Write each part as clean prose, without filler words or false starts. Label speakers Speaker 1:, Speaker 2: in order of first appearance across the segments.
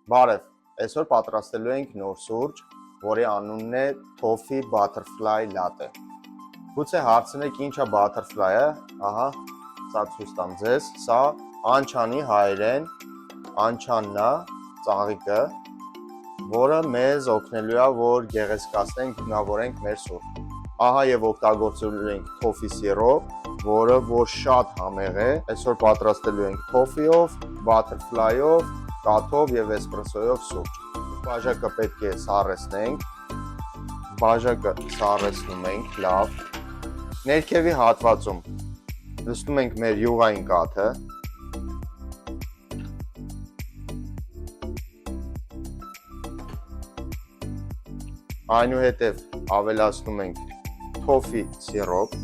Speaker 1: Բարև, այսօր պատրաստելու ենք նոր սուրճ, որի անունն է Toffee Butterfly Latte։ Գուցե հարցնեք ինչ է Butterfly-ը, ահա, սա ցույց տամ ձեզ, սա անչանի հայերեն, անչանն է, ծաղիկը, որը մեզ օգնելու է, որ գեղեցկացնենք, գունավորենք մեր սուրճը։ Ահա եւ օգտագործելու ենք Toffee սիրոպ, որը որ շատ համեղ է։ Այսօր պատրաստելու ենք Toffee-ով, Butterfly-ով, կաթով եւ էսպրեսոյով սուրճ։ Բաժակը պետք է սառեցնենք։ Բաժակը սառեցնում ենք լավ։ Ներքևի հատվածում լցնում ենք մեր յուղային կաթը։ Այնուհետև ավելացնում ենք Toffee սիրոպ։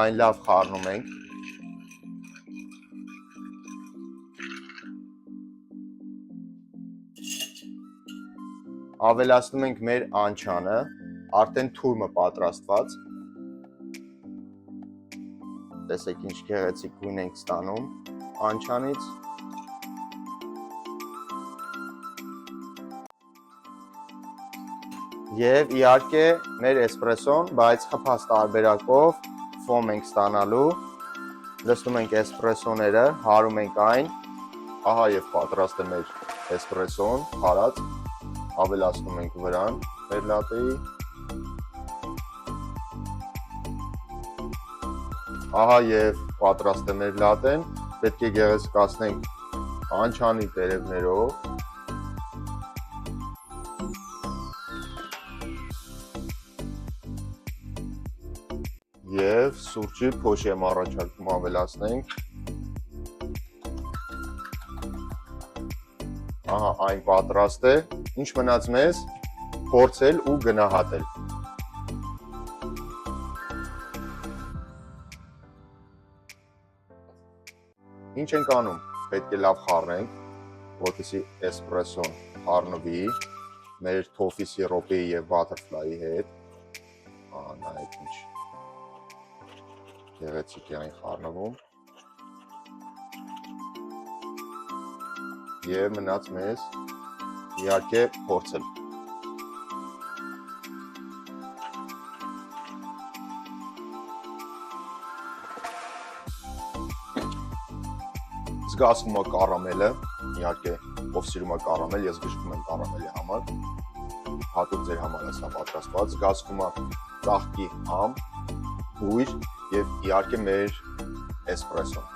Speaker 1: Այն լավ խառնում ենք։ Ավելացնում ենք մեր անչանը, արդեն թուրմը պատրաստված։ Տեսեք ինչ գեղեցիկ գույն ենք ստանում անչանից։ Եվ իհարկե մեր էսպրեսոն, բայց խփած տարբերակով ֆոմ ենք ստանալու, լցնում ենք էսպրեսոները, հարում ենք այն, ահա եւ պատրաստ է մեր էսպրեսոն, հարած, ավելացնում ենք վրան մեր լատեի, ահա եւ պատրաստ է մեր լատեն, պետք է գեղեցկացնենք անչանի տերևներով, և սուրճի փոշի եմ առաջարկում ավելացնենք, ահա այն պատրաստ է, ինչ մնաց մեզ փորձել ու գնահատել։ Ինչ ենք անում, պետք է լավ խառնենք, որպեսզի էսպրեսոն խառնվի մեր Toffee սիրոպի և Butterfly-ի հետ, ահա նայեք ինչ գեղեցիկ է այն խառնվում և մնաց մեզ իհարկե փորձել։ Զգացվում է կարամելը, իհարկե ով սիրում է կարամել, ես գժվում եմ կարամելի համար, հատուկ ձեր համար է սա պատրաստված, զգացվում է ծաղկի համ, բույր և իհարկե մեր էսպրեսոն։